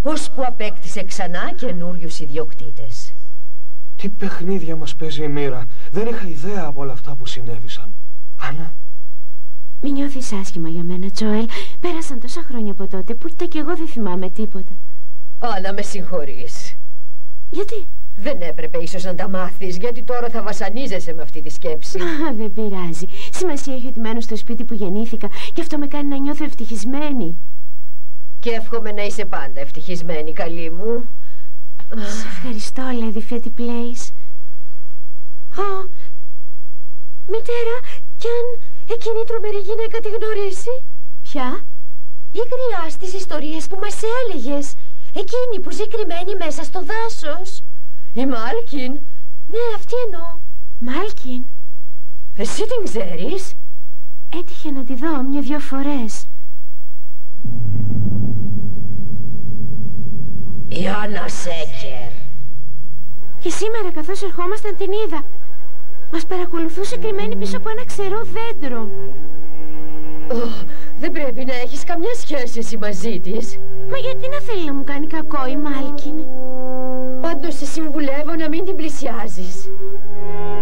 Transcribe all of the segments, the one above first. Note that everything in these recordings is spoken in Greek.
ώσπου απέκτησε ξανά καινούριους ιδιοκτήτες. Τι παιχνίδια μας παίζει η μοίρα. Δεν είχα ιδέα από όλα αυτά που συνέβησαν. Άννα. Μην νιώθεις άσχημα για μένα, Τζόελ. Πέρασαν τόσα χρόνια από τότε που ούτε κι εγώ δεν θυμάμαι τίποτα. Άννα, με συγχωρείς. Γιατί? Δεν έπρεπε ίσως να τα μάθεις, γιατί τώρα θα βασανίζεσαι με αυτή τη σκέψη. Δεν πειράζει. Σημασία έχει ότι μένω στο σπίτι που γεννήθηκα και αυτό με κάνει να νιώθω ευτυχισμένη. Και εύχομαι να είσαι πάντα ευτυχισμένη, καλή μου. Σε ευχαριστώ, Lady Fetty Place. Μητέρα, κι αν εκείνη η τρομερή γυναίκα τη γνωρίσει? Ποια? Η γριά στις ιστορίες που μας έλεγες. Εκείνη που ζει κρυμμένη μέσα στο δάσος. Η Μάλκιν? Ναι, αυτή εννοώ. Μάλκιν. Εσύ την ξέρεις? Έτυχε να τη δω μια-δυο φορές. Η Άννα Σέκερ. Και σήμερα καθώς ερχόμασταν την είδα. Μας παρακολουθούσε κρυμμένη πίσω από ένα ξερό δέντρο. Δεν πρέπει να έχεις καμιά σχέση εσύ μαζί της. Μα γιατί να θέλει να μου κάνει κακό η Μάλκιν? Πάντως σε συμβουλεύω να μην την πλησιάζεις.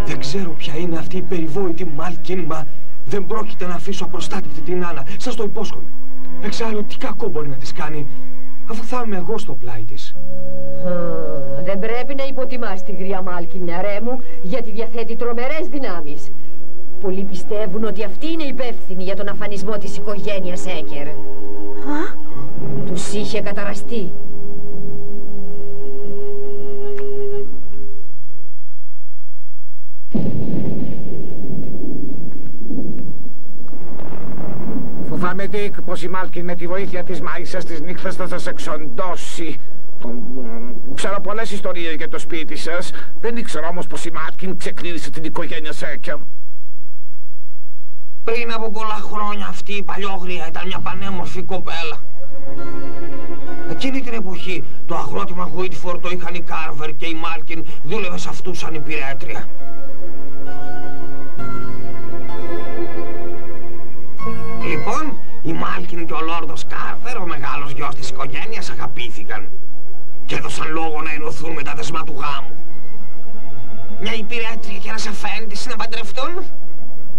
Δεν ξέρω ποια είναι αυτή η περιβόητη Μάλκιν, μα δεν πρόκειται να αφήσω απροστάτευτη την Άννα. Σας το υπόσχομαι. Εξάλλου τι κακό μπορεί να της κάνει, αφού θα είμαι εγώ στο πλάι της. Δεν πρέπει να υποτιμάς τη γριά Μάλκιν, μυαρέ μου, γιατί διαθέτει τρομερές δυνάμεις. Πολλοί πιστεύουν ότι αυτή είναι υπεύθυνη για τον αφανισμό της οικογένειας Έκερ. Τους είχε καταραστεί. Φοβάμαι, Ντίκ, πως η Μάλκιν με τη βοήθεια της μάγισσας της νύχτας θα σας εξοντώσει. Ξέρω πολλές ιστορίες για το σπίτι σας. Δεν ήξερα όμως πως η Μάλκιν ξεκλήρισε την οικογένεια Σέκερ. Πριν από πολλά χρόνια αυτή η παλιόγρια ήταν μια πανέμορφη κοπέλα. Εκείνη την εποχή το αγρότημα Γουίτφορντ το είχαν οι Κάρβερ και η Μάλκιν δούλευε σε αυτούς σαν υπηρέτρια. Λοιπόν, η Μάλκιν και ο Λόρδος Κάρβερ, ο μεγάλος γιος της οικογένειας, αγαπήθηκαν και έδωσαν λόγο να ενωθούν με τα δεσμά του γάμου. Μια υπηρέτρια και ένας αφέντης να παντρευτούν.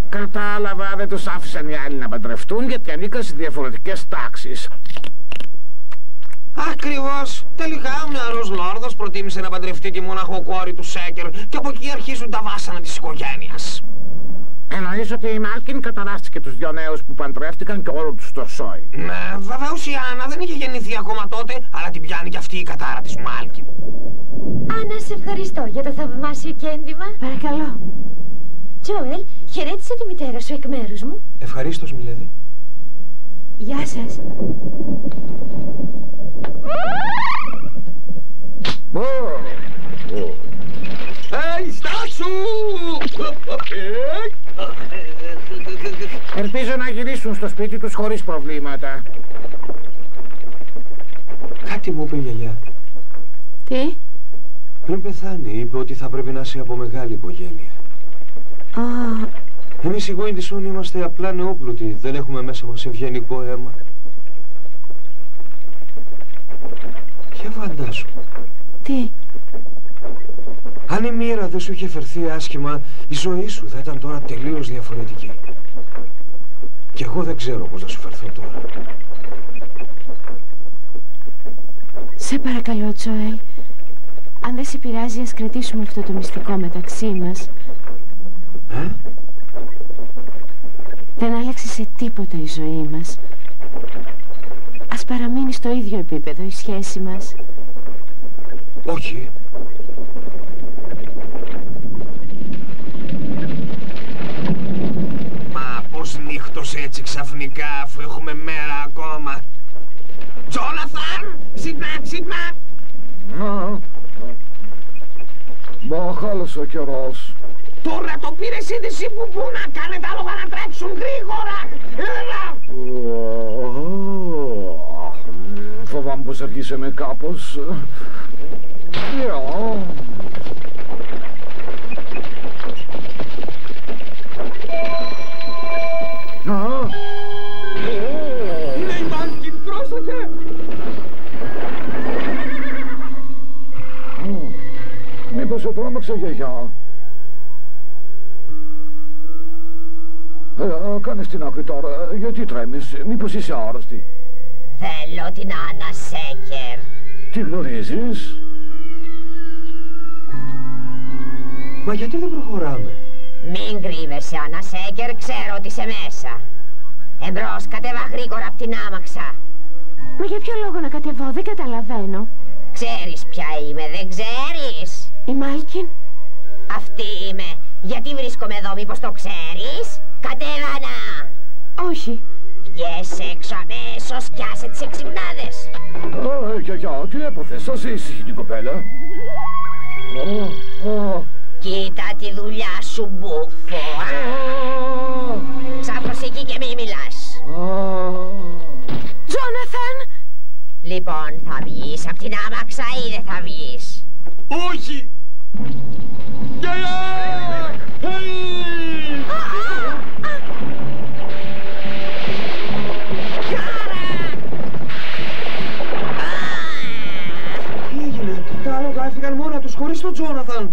Κατάλαβα, δεν τους άφησαν οι άλλοι να παντρευτούν γιατί ανήκαν σε διαφορετικές τάξεις. Ακριβώς. Τελικά ο νεαρός Λόρδος προτίμησε να παντρευτεί τη μοναχό κόρη του Σέκερ και από εκεί αρχίζουν τα βάσανα της οικογένειας. Εννοείς ότι η Μάλκιν καταράστηκε τους δυο νέους που παντρεύτηκαν και όλο τους το σόι? Ναι, βεβαίως η Άννα δεν είχε γεννηθεί ακόμα τότε, αλλά την πιάνει κι αυτή η κατάρα της Μάλκιν. Άννα, σε ευχαριστώ για το θαυμάσιο κέντημα. Παρακαλώ. Τζόελ, χαιρέτησε τη μητέρα σου εκ μέρους μου. Ευχαρίστως, μιλέδη. Γεια σας. Στάσου! Ελπίζω να γυρίσουν στο σπίτι τους χωρίς προβλήματα. Κάτι μου είπε η γιαγιά. Τι? Πριν πεθάνει είπε ότι θα πρέπει να είσαι από μεγάλη οικογένεια. Εμείς οι γόνοι της Ούν είμαστε απλά νεόπλουτοι. Δεν έχουμε μέσα μας ευγενικό αίμα. Για φαντάσου. Τι? Αν η μοίρα δεν σου είχε φερθεί άσχημα, η ζωή σου θα ήταν τώρα τελείως διαφορετική. Και εγώ δεν ξέρω πώς θα σου φερθώ τώρα. Σε παρακαλώ, Τζόελ. Αν δεν σε πειράζει, ας κρατήσουμε αυτό το μυστικό μεταξύ μας. Δεν άλλαξε σε τίποτα η ζωή μας. Ας παραμείνει στο ίδιο επίπεδο η σχέση μας. Όχι. Μα πώς νύχτωσε έτσι ξαφνικά αφού έχουμε μέρα ακόμα? Τζόναθαν! Σιτμά! Μα χάλασε ο καιρός. Τώρα το πήρες είδηση που να κάνε τα άλογα να τρέξουν γρήγορα! Έλα! Φοβάμαι πως αρχίσαμε κάπως. Είναι η Μάλκιν, πρόσεχε! Τρόμαξα, γιαγιά. Κάνες την άκρη τώρα. Γιατί τρέμεις? Μήπως είσαι άρρωστη? Θέλω την Άννα Σέκερ. Τι γνωρίζεις? Μα γιατί δεν προχωράμε? Μην κρύβεσαι, Άννα Σέκερ, ξέρω ότι είσαι μέσα. Εμπρός, κατέβα γρήγορα απ' την άμαξα. Μα για ποιο λόγο να κατεβώ, δεν καταλαβαίνω. Ξέρεις ποια είμαι, δεν ξέρεις? Η Μάλκιν. Αυτή είμαι. Γιατί βρίσκομαι εδώ, μήπως το ξέρεις? Κατέβα, Άννα. Όχι. Βγες έξω αμέσως κι άσε τις εξυπνάδες. Γιαγιά, τι έπαθες? Ας ήσυχη την κοπέλα. Κοίτα τη δουλειά σου, μπούφο. Ξάπλωσε εκεί και μη μιλάς. Τζόναθαν! Λοιπόν, θα βγεις απ' την άμαξα ή δεν θα βγεις? Όχι! Γιαγιά! Τι έγινε? Τα άλογα έφυγαν μόνα τους χωρίς τον Τζόναθαν.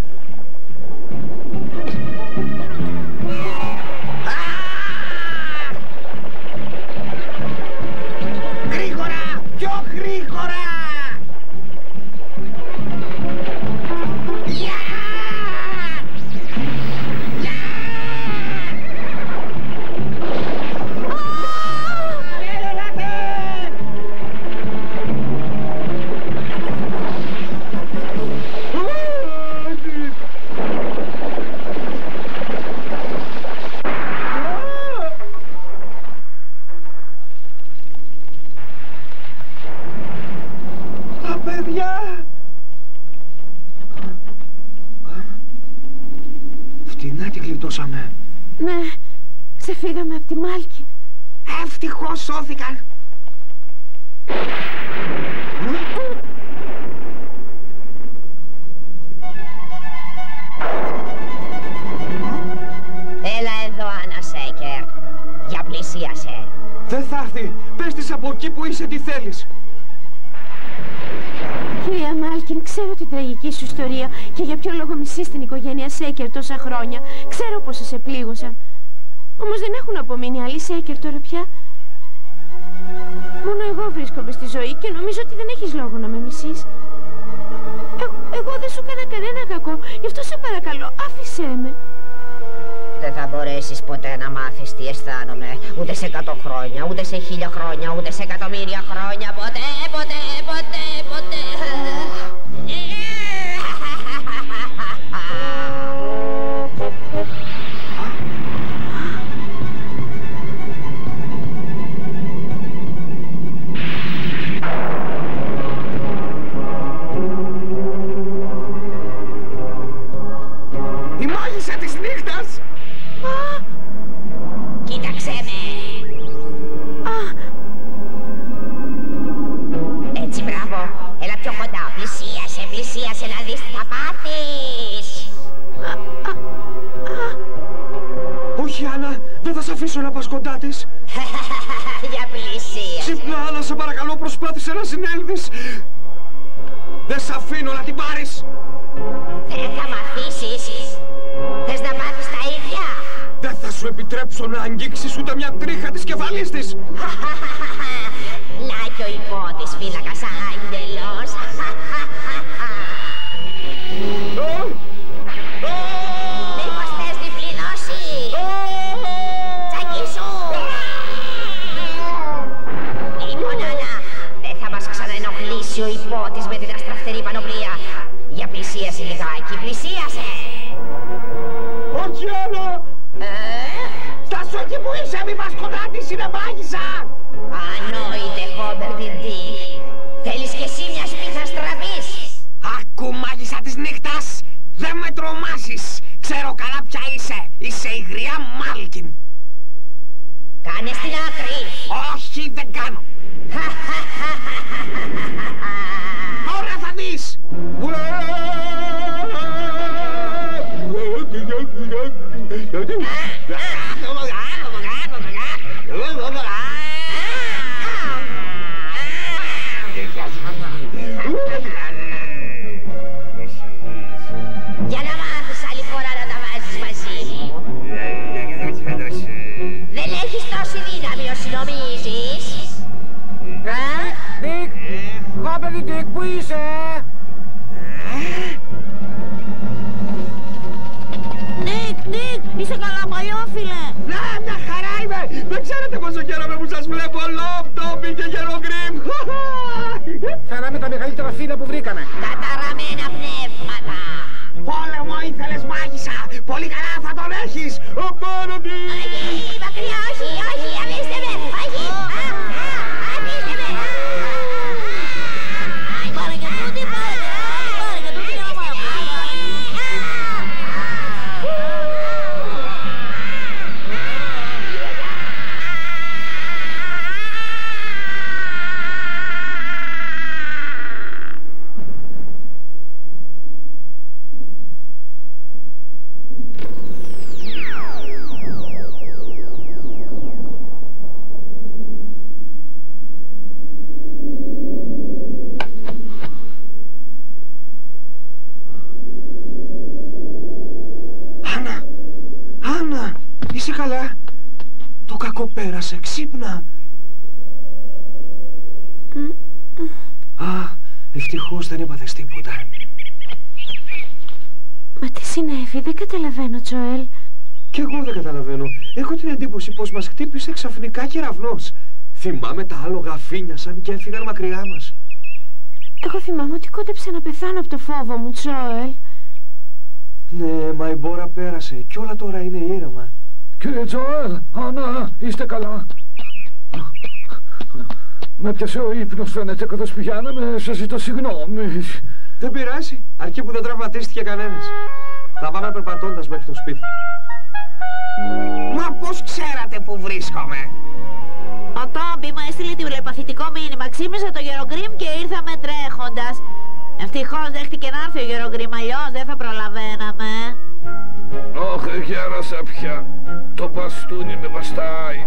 Γρήγορα! Πιο γρήγορα! Φτηνά τη γλιτώσαμε. Ναι, ξεφύγαμε από τη Μάλκιν. Ευτυχώς σώθηκαν. Έλα εδώ, Άννα Σέκερ. Για πλησίασε. Δεν θα έρθει. Πες της από εκεί που είσαι τι θέλεις. Κυρία Μάλκιν, ξέρω την τραγική σου ιστορία και για ποιο λόγο μισείς την οικογένεια Σέκερ τόσα χρόνια. Ξέρω πως σε πλήγωσαν. Όμως δεν έχουν απομείνει άλλοι Σέκερ τώρα πια. Μόνο εγώ βρίσκομαι στη ζωή και νομίζω ότι δεν έχεις λόγο να με μισείς. Εγώ δεν σου έκανα κανένα κακό, γι' αυτό σε παρακαλώ, άφησέ με. Δεν θα μπορέσεις ποτέ να μάθεις τι αισθάνομαι. Ούτε σε 100 χρόνια, ούτε σε 1000 χρόνια, ούτε σε εκατομμύρια χρόνια. Ποτέ, ποτέ, ποτέ, ποτέ. Η μάγισσα της νύχτας! Κοίταξέ με. Έτσι, μπράβο. Έλα πιο κοντά. Πλησίασε, πλησίασε να δεις τι θα πάθεις. Όχι, Άννα, δεν θα σ' αφήσω να πας κοντά της. Για πλησίασε. Ξύπνα, Άννα, σε παρακαλώ, προσπάθησε να συνέλθεις. Δεν σ' αφήνω να την πάρεις. Δεν θα μ' αφήσεις. Θες να μάθεις τα ίδια. Δεν θα σου επιτρέψω να αγγίξεις ούτε μια τρίχα της κεφαλής της. Να και ο υπότης φύλακας άγγελος. Μήπως θες διπλή δόση. Τσακίσου. Λοιπόν, Άννα, δεν θα μας ξαναενοχλήσει ο υπότης με την αστραφτερή πανοπλία. Για πλησίασε λιγάκι, πλησίασε. Όχι, Άννα! Στάσου εκεί που είσαι, μη πας κοντά της, είναι μάγισσα! Ανόητε, Χόμπερντιντή. Θέλεις κι εσύ μια σπίθα στραβής. Άκου, μάγισσα της νύχτας! Δεν με τρομάζεις! Ξέρω καλά ποια είσαι! Είσαι η γριά Μάλκιν! Κάνε στην άκρη. Όχι, δεν κάνω! Τώρα θα δεις! Για να Μπένεντικ, πού είσαι? Νίκ, είσαι καλά παλιόφιλε? Ναι, μια χαρά είμαι! Δεν ξέρετε πόσο χαίρομαι που σας βλέπω, Λόπ, Τόμπι και Γερογκρίμ! Φέραμε τα μεγαλύτερα φύλλα που βρήκαμε. Καταραμένα πνεύματα! Πόλεμο ήθελες, μάγισσα! Πολύ καλά θα τον έχεις! Απέναντι! Όχι, μακριά, όχι, αφήστε με! Όχι! Αφήστε με! Πάρε και τούτη, πάρε και τούτη για να μάθω. Είσαι καλά? Το κακό πέρασε, ξύπνα! Α, ευτυχώς δεν έπαθες τίποτα. Μα τι συνέβη, δεν καταλαβαίνω, Τζοέλ. Κι εγώ δεν καταλαβαίνω. Έχω την εντύπωση πως μας χτύπησε ξαφνικά κεραυνός. Θυμάμαι τα άλογα αφήνιασαν και έφυγαν μακριά μας. Εγώ θυμάμαι ότι κόντεψα να πεθάνω από το φόβο μου, Τζοέλ. Ναι, μα η μπόρα πέρασε κι όλα τώρα είναι ήρεμα. Κύριε Τζοέλ, Άννα, είστε καλά? Με πιάσε ο ύπνος φαίνεται καθώς πηγαίναμε, σας ζητώ συγγνώμη. Δεν πειράζει, αρκεί που δεν τραυματίστηκε κανένας. Θα πάμε περπατώντας μέχρι το σπίτι. Μα πώς ξέρατε που βρίσκομαι? Ο Τόμπι μου έστειλε τηλεπαθητικό μήνυμα, ξύπνησα το Γερογκρίμ και ήρθαμε τρέχοντας. Ευτυχώς δέχτηκε να έρθει ο Γερογκρίμ, αλλιώς δεν θα προλαβαίναμε. Όχι, γέρασα πια. Το μπαστούνι με βαστάει.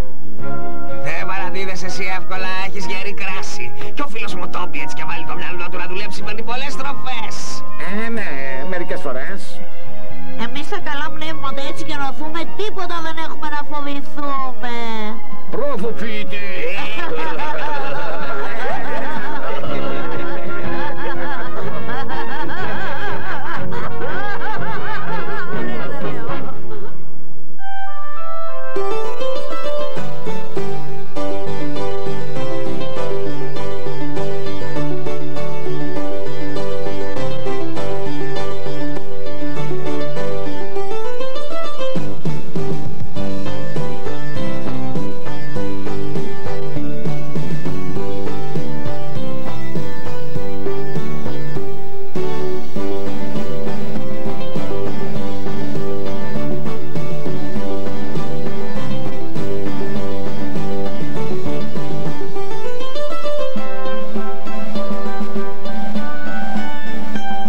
Δεν παραδίδεσαι εσύ εύκολα, έχεις γερή κράση. Κι ο φίλος μου Τόμπι έτσι και βάλει το